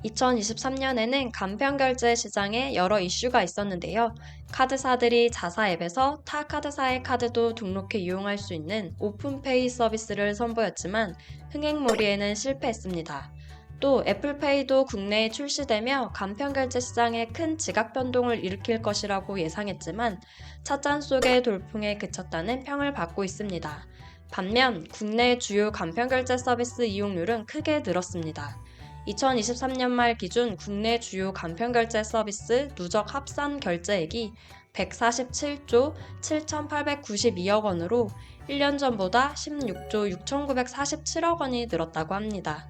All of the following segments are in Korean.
2023년에는 간편결제 시장에 여러 이슈가 있었는데요. 카드사들이 자사 앱에서 타 카드사의 카드도 등록해 이용할 수 있는 오픈페이 서비스를 선보였지만 흥행몰이에는 실패했습니다. 또 애플페이도 국내에 출시되며 간편결제 시장에 큰 지각 변동을 일으킬 것이라고 예상했지만 찻잔 속의 돌풍에 그쳤다는 평을 받고 있습니다. 반면 국내 주요 간편결제 서비스 이용률은 크게 늘었습니다. 2023년 말 기준 국내 주요 간편결제 서비스 누적 합산 결제액이 147조 7,892억 원으로 1년 전보다 16조 6,947억 원이 늘었다고 합니다.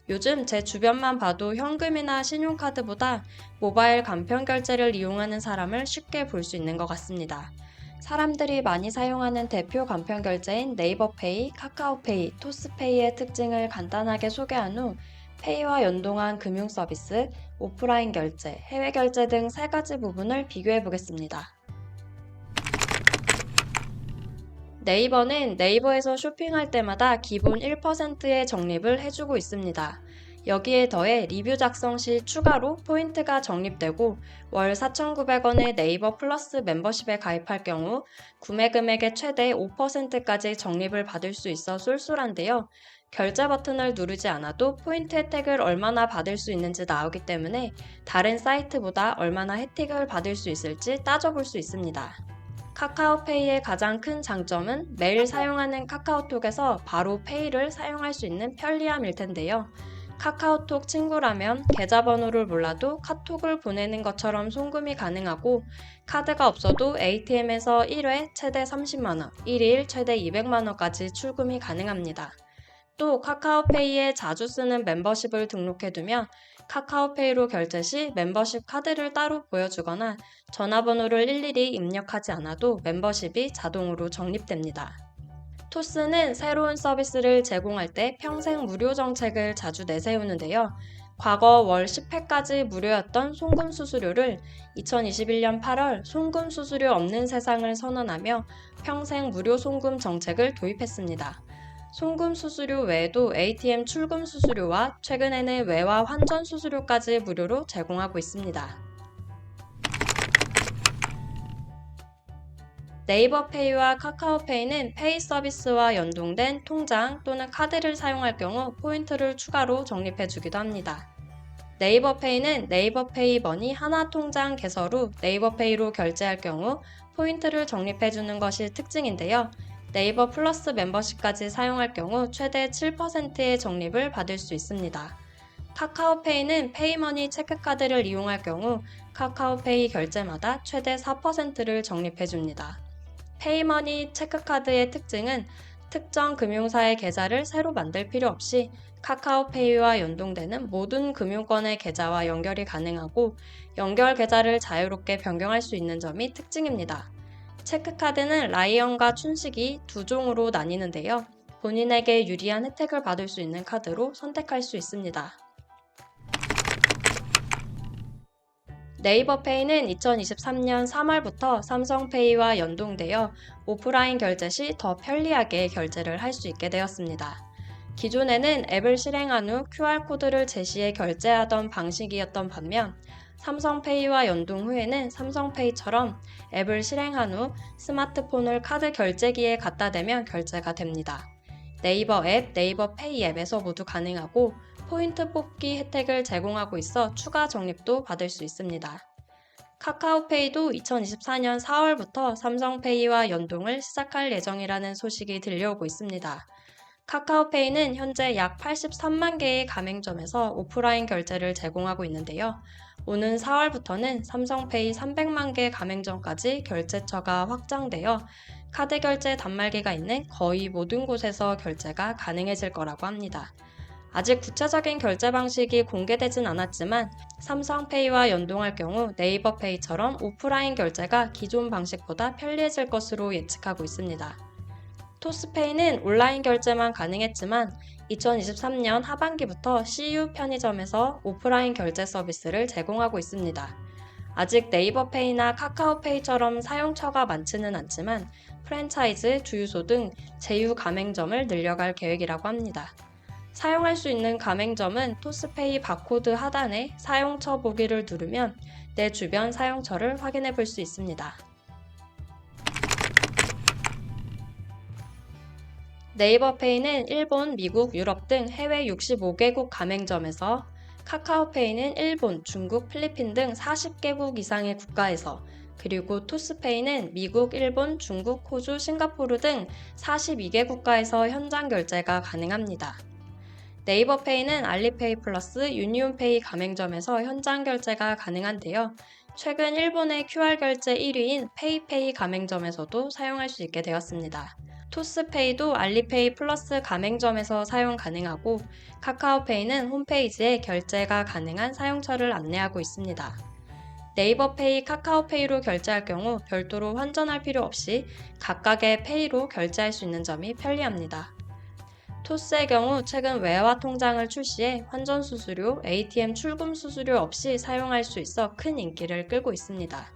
요즘 제 주변만 봐도 현금이나 신용카드보다 모바일 간편결제를 이용하는 사람을 쉽게 볼 수 있는 것 같습니다. 사람들이 많이 사용하는 대표 간편결제인 네이버페이, 카카오페이, 토스페이의 특징을 간단하게 소개한 후 페이와 연동한 금융 서비스, 오프라인 결제, 해외 결제 등 세 가지 부분을 비교해 보겠습니다. 네이버는 네이버에서 쇼핑할 때마다 기본 1%의 적립을 해주고 있습니다. 여기에 더해 리뷰 작성 시 추가로 포인트가 적립되고 월 4,900원의 네이버 플러스 멤버십에 가입할 경우 구매 금액의 최대 5%까지 적립을 받을 수 있어 쏠쏠한데요. 결제 버튼을 누르지 않아도 포인트 혜택을 얼마나 받을 수 있는지 나오기 때문에 다른 사이트보다 얼마나 혜택을 받을 수 있을지 따져볼 수 있습니다. 카카오페이의 가장 큰 장점은 매일 사용하는 카카오톡에서 바로 페이를 사용할 수 있는 편리함일 텐데요. 카카오톡 친구라면 계좌번호를 몰라도 카톡을 보내는 것처럼 송금이 가능하고 카드가 없어도 ATM에서 1회 최대 30만원, 1일 최대 200만원까지 출금이 가능합니다. 또 카카오페이에 자주 쓰는 멤버십을 등록해두면 카카오페이로 결제 시 멤버십 카드를 따로 보여주거나 전화번호를 일일이 입력하지 않아도 멤버십이 자동으로 적립됩니다. 토스는 새로운 서비스를 제공할 때 평생 무료 정책을 자주 내세우는데요. 과거 월 10회까지 무료였던 송금 수수료를 2021년 8월 송금 수수료 없는 세상을 선언하며 평생 무료 송금 정책을 도입했습니다. 송금 수수료 외에도 ATM 출금 수수료와 최근에는 외화 환전 수수료까지 무료로 제공하고 있습니다. 네이버페이와 카카오페이는 페이 서비스와 연동된 통장 또는 카드를 사용할 경우 포인트를 추가로 적립해주기도 합니다. 네이버페이는 네이버페이 머니 하나 통장 개설 후 네이버페이로 결제할 경우 포인트를 적립해주는 것이 특징인데요. 네이버 플러스 멤버십까지 사용할 경우 최대 7%의 적립을 받을 수 있습니다. 카카오페이는 페이머니 체크카드를 이용할 경우 카카오페이 결제마다 최대 4%를 적립해줍니다. 페이머니 체크카드의 특징은 특정 금융사의 계좌를 새로 만들 필요 없이 카카오페이와 연동되는 모든 금융권의 계좌와 연결이 가능하고 연결 계좌를 자유롭게 변경할 수 있는 점이 특징입니다. 체크카드는 라이언과 춘식이 두 종으로 나뉘는데요. 본인에게 유리한 혜택을 받을 수 있는 카드로 선택할 수 있습니다. 네이버페이는 2023년 3월부터 삼성페이와 연동되어 오프라인 결제 시 더 편리하게 결제를 할 수 있게 되었습니다. 기존에는 앱을 실행한 후 QR코드를 제시해 결제하던 방식이었던 반면 삼성페이와 연동 후에는 삼성페이처럼 앱을 실행한 후 스마트폰을 카드 결제기에 갖다 대면 결제가 됩니다. 네이버 앱, 네이버 페이 앱에서 모두 가능하고 포인트 뽑기 혜택을 제공하고 있어 추가 적립도 받을 수 있습니다. 카카오페이도 2024년 4월부터 삼성페이와 연동을 시작할 예정이라는 소식이 들려오고 있습니다. 카카오페이는 현재 약 83만 개의 가맹점에서 오프라인 결제를 제공하고 있는데요. 오는 4월부터는 삼성페이 300만 개 가맹점까지 결제처가 확장되어 카드 결제 단말기가 있는 거의 모든 곳에서 결제가 가능해질 거라고 합니다. 아직 구체적인 결제 방식이 공개되진 않았지만 삼성페이와 연동할 경우 네이버페이처럼 오프라인 결제가 기존 방식보다 편리해질 것으로 예측하고 있습니다. 토스페이는 온라인 결제만 가능했지만 2023년 하반기부터 CU 편의점에서 오프라인 결제 서비스를 제공하고 있습니다. 아직 네이버페이나 카카오페이처럼 사용처가 많지는 않지만 프랜차이즈, 주유소 등 제휴 가맹점을 늘려갈 계획이라고 합니다. 사용할 수 있는 가맹점은 토스페이 바코드 하단에 사용처 보기를 누르면 내 주변 사용처를 확인해 볼 수 있습니다. 네이버페이는 일본, 미국, 유럽 등 해외 65개국 가맹점에서, 카카오페이는 일본, 중국, 필리핀 등 40개국 이상의 국가에서, 그리고 토스페이는 미국, 일본, 중국, 호주, 싱가포르 등 42개 국가에서 현장 결제가 가능합니다. 네이버페이는 알리페이 플러스, 유니온페이 가맹점에서 현장 결제가 가능한데요. 최근 일본의 QR 결제 1위인 페이페이 가맹점에서도 사용할 수 있게 되었습니다. 토스페이도 알리페이 플러스 가맹점에서 사용 가능하고, 카카오페이는 홈페이지에 결제가 가능한 사용처를 안내하고 있습니다. 네이버페이, 카카오페이로 결제할 경우 별도로 환전할 필요 없이 각각의 페이로 결제할 수 있는 점이 편리합니다. 토스의 경우 최근 외화 통장을 출시해 환전 수수료, ATM 출금 수수료 없이 사용할 수 있어 큰 인기를 끌고 있습니다.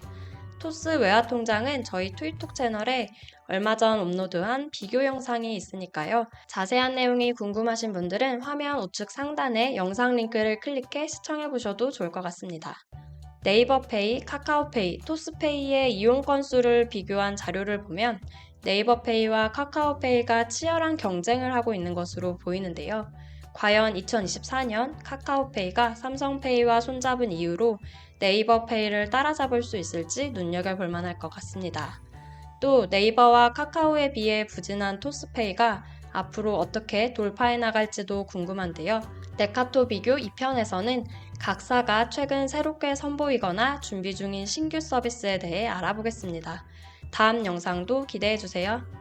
토스 외화 통장은 저희 트위톡 채널에 얼마 전 업로드한 비교 영상이 있으니까요. 자세한 내용이 궁금하신 분들은 화면 우측 상단에 영상 링크를 클릭해 시청해 보셔도 좋을 것 같습니다. 네이버페이, 카카오페이, 토스페이의 이용 건수를 비교한 자료를 보면 네이버페이와 카카오페이가 치열한 경쟁을 하고 있는 것으로 보이는데요. 과연 2024년 카카오페이가 삼성페이와 손잡은 이유로 네이버페이를 따라잡을 수 있을지 눈여겨볼 만할 것 같습니다. 또 네이버와 카카오에 비해 부진한 토스페이가 앞으로 어떻게 돌파해 나갈지도 궁금한데요. 네카토 비교 2편에서는 각사가 최근 새롭게 선보이거나 준비 중인 신규 서비스에 대해 알아보겠습니다. 다음 영상도 기대해주세요.